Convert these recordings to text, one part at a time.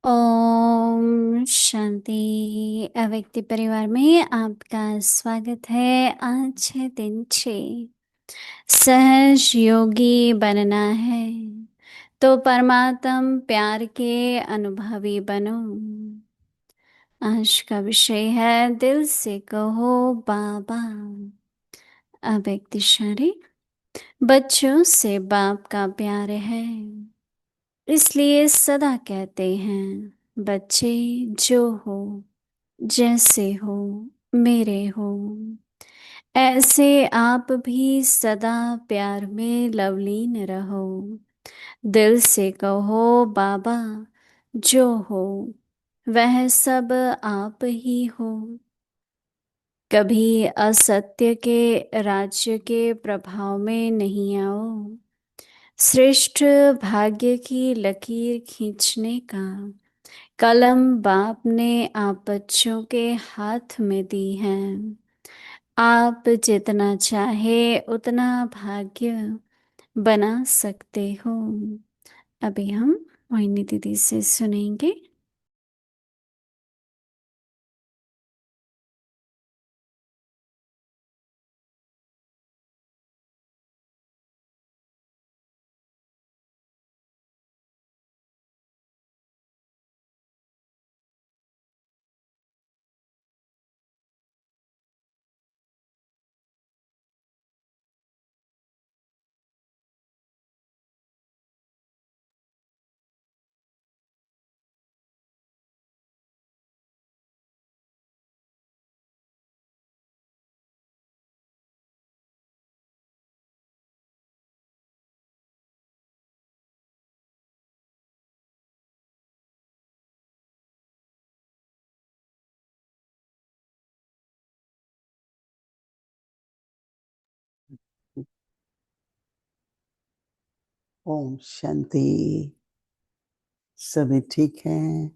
ओम शांति। अव्यक्ति परिवार में आपका स्वागत है। आज है दिन 6। सहज योगी बनना है तो परमात्म प्यार के अनुभवी बनो। आज का विषय है दिल से कहो बाबा। अव्यक्ति शारीरिक बच्चों से बाप का प्यार है, इसलिए सदा कहते हैं बच्चे जो हो जैसे हो मेरे हो, ऐसे आप भी सदा प्यार में लवलीन रहो। दिल से कहो बाबा जो हो वह सब आप ही हो। कभी असत्य के राज्य के प्रभाव में नहीं आओ। श्रेष्ठ भाग्य की लकीर खींचने का कलम बाप ने आप बच्चों के हाथ में दी है। आप जितना चाहे उतना भाग्य बना सकते हो। अभी हम मोहिनी दीदी से सुनेंगे। ओम शांति। सभी ठीक हैं,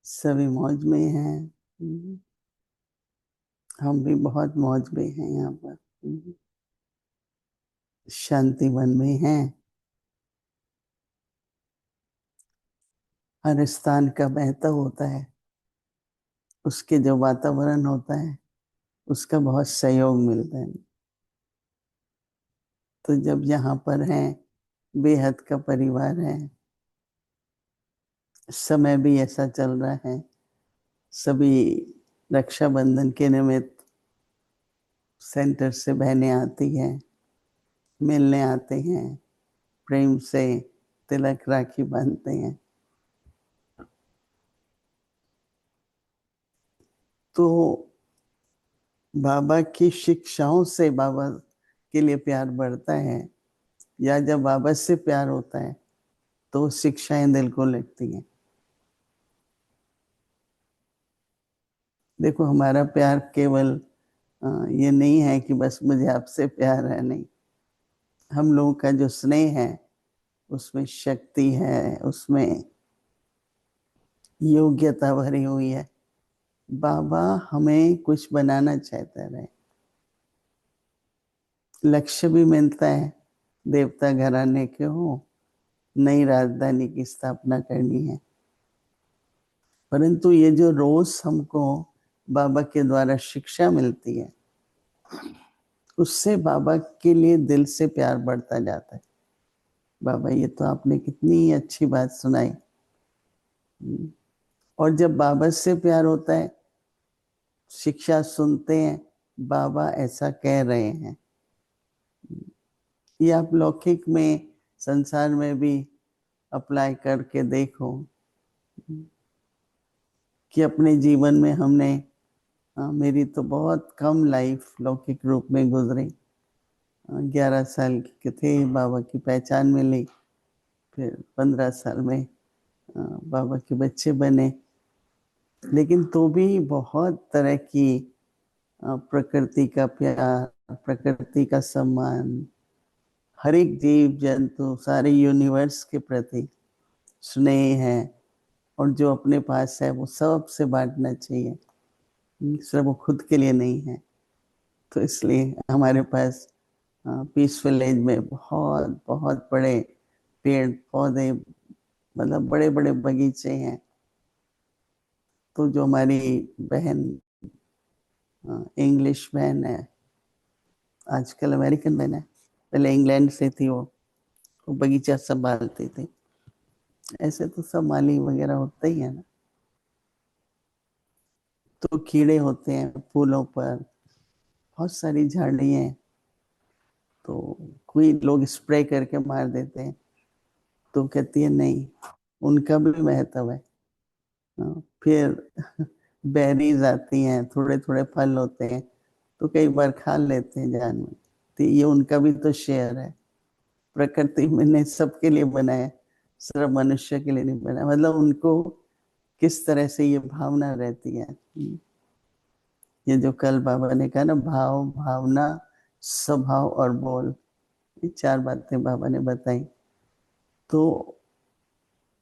सभी मौज में हैं। हम भी बहुत मौज में हैं यहाँ पर। शांति वन में हैं। हर स्थान का महत्व होता है, उसके जो वातावरण होता है उसका बहुत सहयोग मिलता है। तो जब यहाँ पर हैं, बेहद का परिवार है, समय भी ऐसा चल रहा है। सभी रक्षाबंधन के निमित्त सेंटर से बहनें आती हैं, मिलने आते हैं, प्रेम से तिलक राखी बांधते हैं। तो बाबा की शिक्षाओं से बाबा के लिए प्यार बढ़ता है, या जब बाबा से प्यार होता है तो शिक्षाएं दिल को लगती हैं। देखो, हमारा प्यार केवल ये नहीं है कि बस मुझे आपसे प्यार है, नहीं। हम लोगों का जो स्नेह है उसमें शक्ति है, उसमें योग्यता भरी हुई है। बाबा हमें कुछ बनाना चाहता है, लक्ष्य भी मिलता है। देवता घराने के हो, नई राजधानी की स्थापना करनी है। परंतु ये जो रोज हमको बाबा के द्वारा शिक्षा मिलती है, उससे बाबा के लिए दिल से प्यार बढ़ता जाता है। बाबा, ये तो आपने कितनी अच्छी बात सुनाई। और जब बाबा से प्यार होता है, शिक्षा सुनते हैं, बाबा ऐसा कह रहे हैं, ये आप लौकिक में, संसार में भी अप्लाई करके देखो कि अपने जीवन में हमने, मेरी तो बहुत कम लाइफ लौकिक रूप में गुजरी। 11 साल के थे, बाबा की पहचान मिली। फिर 15 साल में बाबा के बच्चे बने। लेकिन तो भी बहुत तरह की प्रकृति का प्यार, प्रकृति का सम्मान, हर एक जीव जंतु, सारे यूनिवर्स के प्रति स्नेह है। और जो अपने पास है वो सबसे बांटना चाहिए, सिर्फ वो खुद के लिए नहीं है। तो इसलिए हमारे पास पीसफुल एज में बहुत बहुत बड़े पेड़ पौधे, मतलब बड़े बड़े बगीचे हैं। तो जो हमारी बहन इंग्लिश बहन है, आजकल अमेरिकन बहन है, पहले इंग्लैंड से थी वो बगीचा संभालती थी। ऐसे तो सब माली वगैरह होते ही है ना। तो कीड़े होते हैं फूलों पर, बहुत सारी झाड़ियाँ हैं, तो कोई लोग स्प्रे करके मार देते हैं, तो कहती है नहीं, उनका भी महत्व है। फिर बेरीज आती हैं, थोड़े थोड़े फल होते हैं, तो कई बार खा लेते हैं जानवर, तो ये उनका भी तो शेयर है। प्रकृति में ने सबके लिए बनाया, सिर्फ मनुष्य के लिए नहीं बनाया। मतलब उनको किस तरह से ये भावना रहती है। ये जो कल बाबा ने कहा ना, भाव भावना स्वभाव और बोल, ये चार बातें बाबा ने बताई। तो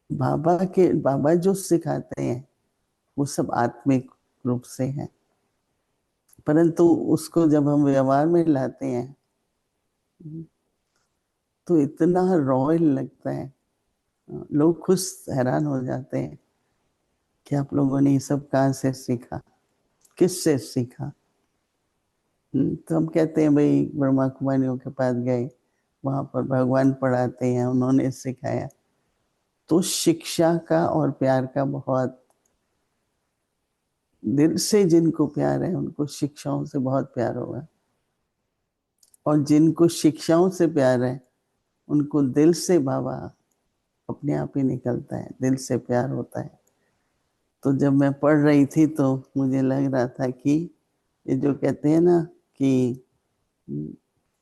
बाबा जो सिखाते हैं वो सब आत्मिक रूप से है, परंतु उसको जब हम व्यवहार में लाते हैं तो इतना रॉयल लगता है। लोग खुद हैरान हो जाते हैं कि आप लोगों ने ये सब कहाँ से सीखा, किससे सीखा। तो हम कहते हैं भाई ब्रह्मा कुमारियों के पास गए, वहां पर भगवान पढ़ाते हैं, उन्होंने सिखाया। तो शिक्षा का और प्यार का बहुत, दिल से जिनको प्यार है उनको शिक्षाओं से बहुत प्यार होगा, और जिनको शिक्षाओं से प्यार है उनको दिल से बाबा अपने आप ही निकलता है, दिल से प्यार होता है। तो जब मैं पढ़ रही थी तो मुझे लग रहा था कि ये जो कहते हैं ना कि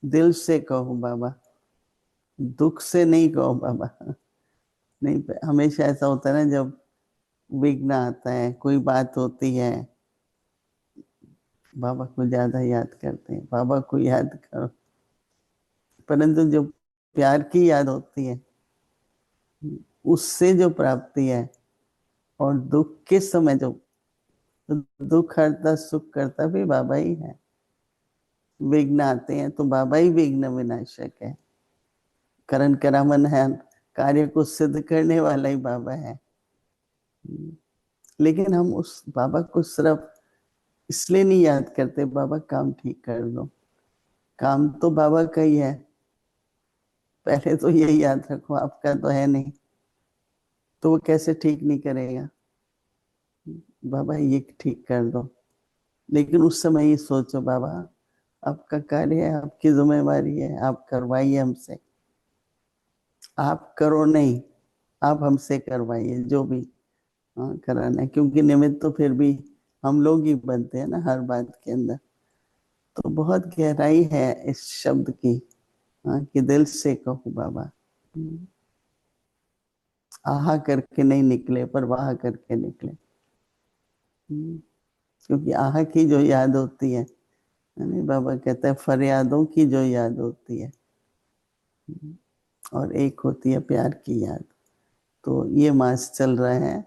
दिल से कहो बाबा, दुख से नहीं कहो बाबा। नहीं, हमेशा ऐसा होता है ना, जब विघ्न आता है, कोई बात होती है, बाबा को ज्यादा याद करते हैं, बाबा को याद करो। परंतु जो प्यार की याद होती है, उससे जो प्राप्ति है, और दुख के समय जो, तो दुख हरता सुख करता भी बाबा ही है। विघ्न आते हैं तो बाबा ही विघ्न विनाशक है, करण करामन है, कार्य को सिद्ध करने वाला ही बाबा है। लेकिन हम उस बाबा को सिर्फ इसलिए नहीं याद करते बाबा काम ठीक कर दो। काम तो बाबा का ही है, पहले तो यही याद रखो आपका तो है नहीं, तो वो कैसे ठीक नहीं करेगा। बाबा ये ठीक कर दो, लेकिन उस समय ये सोचो बाबा आपका कार्य है, आपकी जिम्मेवारी है, आप करवाइए हमसे। आप करो नहीं, आप हमसे करवाइए जो भी कराना है, क्योंकि निमित्त तो फिर भी हम लोग ही बनते हैं ना हर बात के अंदर। तो बहुत गहराई है इस शब्द की, कि दिल से कहो बाबा। आहा करके नहीं निकले, पर वाह करके निकले। क्योंकि आहा की जो याद होती है, नहीं बाबा कहता है फरियादों की जो याद होती है, और एक होती है प्यार की याद। तो ये मास चल रहा है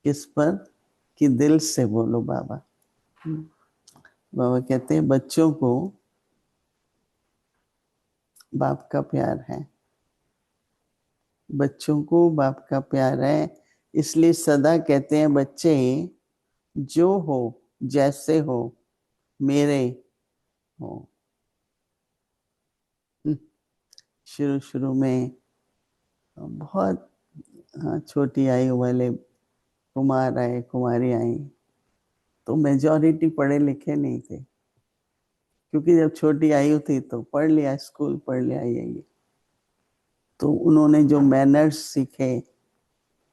किस पर, कि दिल से बोलो बाबा। बाबा कहते हैं बच्चों को बाप का प्यार है, बच्चों को बाप का प्यार है, इसलिए सदा कहते हैं बच्चे जो हो जैसे हो मेरे हो। शुरू शुरू में बहुत, हाँ, छोटी आयु वाले कुमार आए, कुमारी आई, तो मेजॉरिटी पढ़े लिखे नहीं थे, क्योंकि जब छोटी आयु थी तो पढ़ लिया, स्कूल पढ़ लिया ये। तो उन्होंने जो मैनर्स सीखे,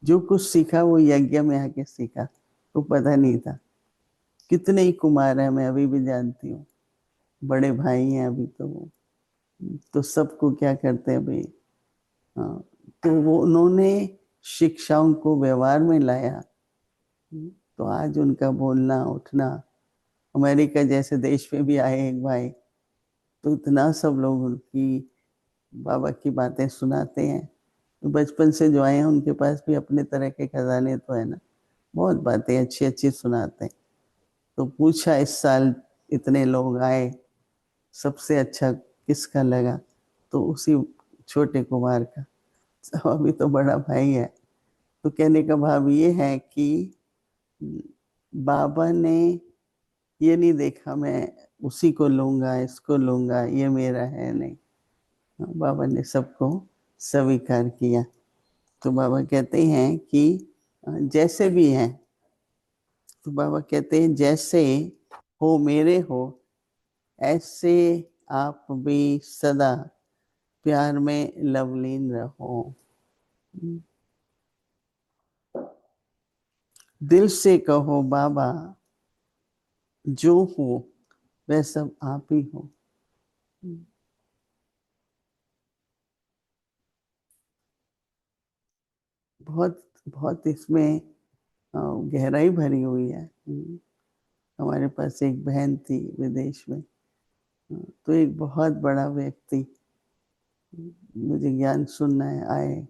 जो कुछ सीखा वो यज्ञ में आके सीखा, तो पता नहीं था। कितने ही कुमार हैं, मैं अभी भी जानती हूँ, बड़े भाई हैं अभी तो वो, तो सबको क्या करते हैं भाई। हाँ, तो वो उन्होंने शिक्षाओं को व्यवहार में लाया, तो आज उनका बोलना उठना, अमेरिका जैसे देश में भी आए एक भाई, तो इतना सब लोग उनकी बाबा की बातें सुनाते हैं। तो बचपन से जो आए हैं उनके पास भी अपने तरह के खजाने तो है ना, बहुत बातें अच्छी अच्छी सुनाते हैं। तो पूछा इस साल इतने लोग आए, सबसे अच्छा किसका लगा, तो उसी छोटे कुमार का। तो अभी तो बड़ा भाई है। तो कहने का भाव ये है कि बाबा ने ये नहीं देखा मैं उसी को लूंगा, इसको लूंगा, ये मेरा है, नहीं। बाबा ने सबको स्वीकार किया। तो बाबा कहते हैं कि जैसे भी हैं, तो बाबा कहते हैं जैसे हो मेरे हो, ऐसे आप भी सदा प्यार में लवलीन रहो। दिल से कहो बाबा, जो हो वह सब आप ही हो। बहुत बहुत इसमें गहराई भरी हुई है। हमारे पास एक बहन थी विदेश में, तो एक बहुत बड़ा व्यक्ति मुझे ज्ञान सुनना है आए।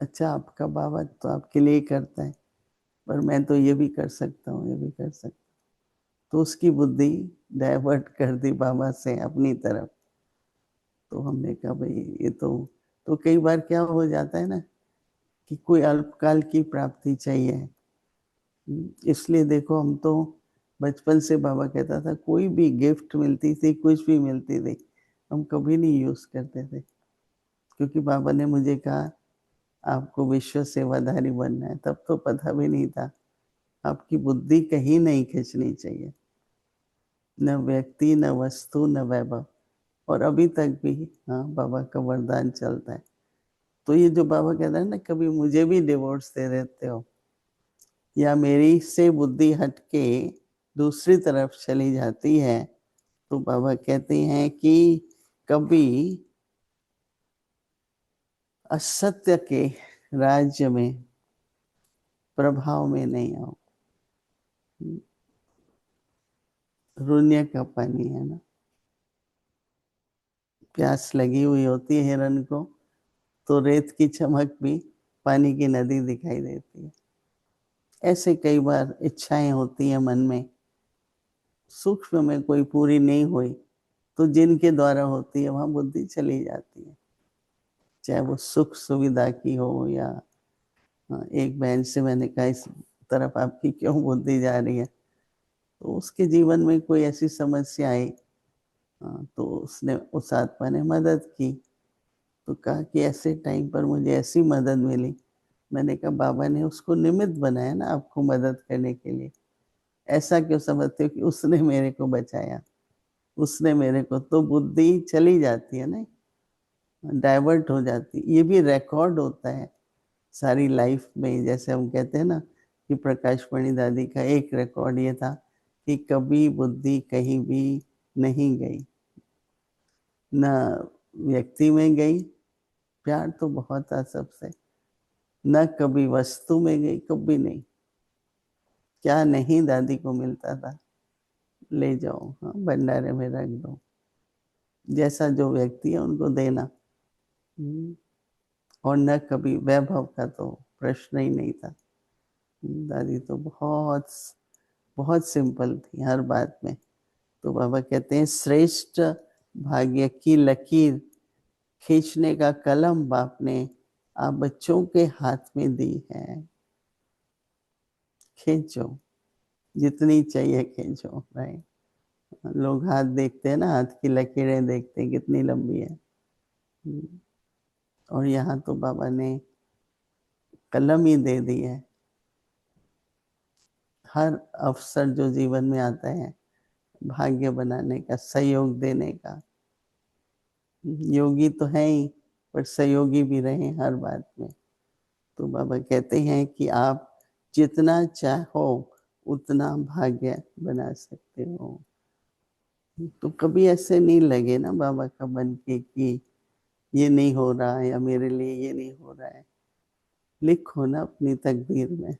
अच्छा, आपका बाबा तो आपके लिए करता है, पर मैं तो ये भी कर सकता हूँ, ये भी कर सकता हूँ। तो उसकी बुद्धि डाइवर्ट कर दी बाबा से अपनी तरफ। तो हमने कहा भाई ये तो कई बार क्या हो जाता है ना कि कोई अल्पकाल की प्राप्ति चाहिए। इसलिए देखो, हम तो बचपन से बाबा कहता था कोई भी गिफ्ट मिलती थी, कुछ भी मिलती थी, हम कभी नहीं यूज करते थे, क्योंकि बाबा ने मुझे कहा आपको विश्व सेवाधारी बनना है। तब तो पता भी नहीं था। आपकी बुद्धि कहीं नहीं खींचनी चाहिए, न व्यक्ति, न वस्तु, न वैभव। और अभी तक भी हाँ, बाबा का वरदान चलता है। तो ये जो बाबा कहता है ना, कभी मुझे भी डिवोर्स दे देते हो, या मेरी से बुद्धि हटके दूसरी तरफ चली जाती है, तो बाबा कहते हैं कि कभी असत्य के राज्य में प्रभाव में नहीं आओ। रुण्य का पानी है ना, प्यास लगी हुई होती है हिरण को, तो रेत की चमक भी पानी की नदी दिखाई देती है। ऐसे कई बार इच्छाएं होती है मन में, सूक्ष्म में कोई पूरी नहीं हुई, तो जिनके द्वारा होती है वहां बुद्धि चली जाती है। चाहे वो सुख सुविधा की हो, या एक बहन से मैंने कहा इस तरफ आपकी क्यों बुद्धि जा रही है, तो उसके जीवन में कोई ऐसी समस्या आई। तो उसने, उस आत्मा ने मदद की। तो कहा कि ऐसे टाइम पर मुझे ऐसी मदद मिली। मैंने कहा बाबा ने उसको निमित्त बनाया ना आपको मदद करने के लिए। ऐसा क्यों समझते हो कि उसने मेरे को बचाया, उसने मेरे को, तो बुद्धि चली जाती है ना, डाइवर्ट हो जाती। ये भी रिकॉर्ड होता है सारी लाइफ में। जैसे हम कहते हैं ना कि प्रकाश मणि दादी का एक रिकॉर्ड ये था कि कभी बुद्धि कहीं भी नहीं गई, ना व्यक्ति में गई, प्यार तो बहुत था सबसे, न कभी वस्तु में गई, कभी नहीं। क्या नहीं दादी को मिलता था, ले जाओ, हाँ भंडारे में रख दो, जैसा जो व्यक्ति है उनको देना। और न कभी वैभव का तो प्रश्न ही नहीं था। दादी तो बहुत बहुत सिंपल थी हर बात में। तो बाबा कहते हैं श्रेष्ठ भाग्य की लकीर खींचने का कलम बाप ने आप बच्चों के हाथ में दी है। खींचो, जितनी चाहिए खींचो। राइट, लोग हाथ देखते हैं ना, हाथ की लकीरें देखते हैं कितनी लंबी है। और यहाँ तो बाबा ने कलम ही दे दी है। हर अवसर जो जीवन में आता है भाग्य बनाने का, सहयोग देने का। योगी तो है ही, पर सहयोगी भी रहे हर बात में। तो बाबा कहते हैं कि आप जितना चाहो उतना भाग्य बना सकते हो। तो कभी ऐसे नहीं लगे ना बाबा का बन के कि ये नहीं हो रहा है, या मेरे लिए ये नहीं हो रहा है। लिखो ना अपनी तकदीर में।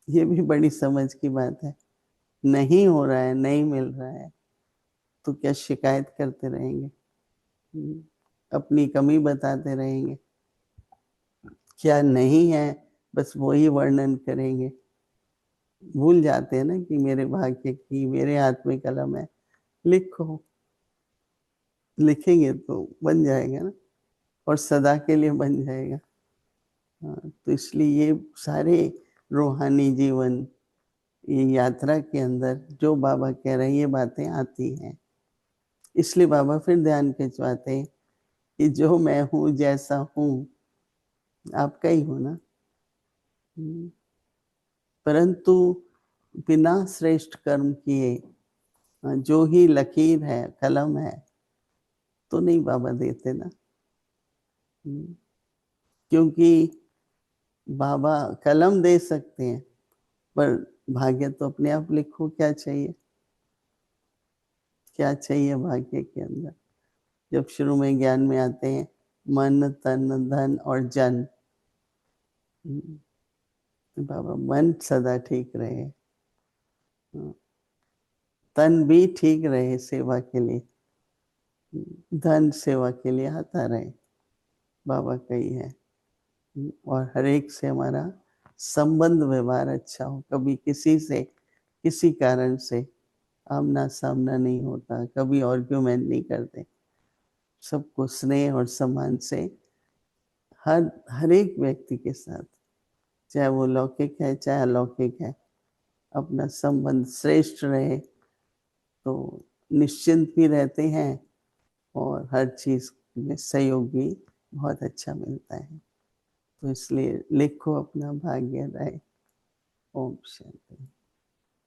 ये भी बड़ी समझ की बात है। नहीं हो रहा है, नहीं मिल रहा है, तो क्या शिकायत करते रहेंगे? अपनी कमी बताते रहेंगे? क्या नहीं है बस वही वर्णन करेंगे? भूल जाते हैं ना कि मेरे भाग्य की, मेरे हाथ में कलम है। लिखो, लिखेंगे तो बन जाएगा ना, और सदा के लिए बन जाएगा। हाँ, तो इसलिए ये सारे रूहानी जीवन, ये यात्रा के अंदर जो बाबा कह रहे हैं ये बातें आती हैं। इसलिए बाबा फिर ध्यान खिंचवाते हैं कि जो मैं हूँ, जैसा हूँ, आपका ही हूँ ना। परंतु बिना श्रेष्ठ कर्म किए जो ही लकीर है, कलम है, तो नहीं बाबा देते ना। क्योंकि बाबा कलम दे सकते हैं, पर भाग्य तो अपने आप लिखो। क्या चाहिए, क्या चाहिए भाग्य के अंदर? जब शुरू में ज्ञान में आते हैं मन, तन, धन और जन, बाबा मन सदा ठीक रहे, तन भी ठीक रहे सेवा के लिए, धन सेवा के लिए आता रहे, बाबा का ही है। और हर एक से हमारा संबंध व्यवहार अच्छा हो, कभी किसी से किसी कारण से आमना सामना नहीं होता, कभी आर्ग्यूमेंट नहीं करते, सबको स्नेह और सम्मान से हर एक व्यक्ति के साथ, चाहे वो लौकिक है चाहे अलौकिक है, अपना संबंध श्रेष्ठ रहे तो निश्चिंत भी रहते हैं और हर चीज में सहयोग भी बहुत अच्छा मिलता है। तो इसलिए लिखो अपना भाग्य रहे। ओम शांति।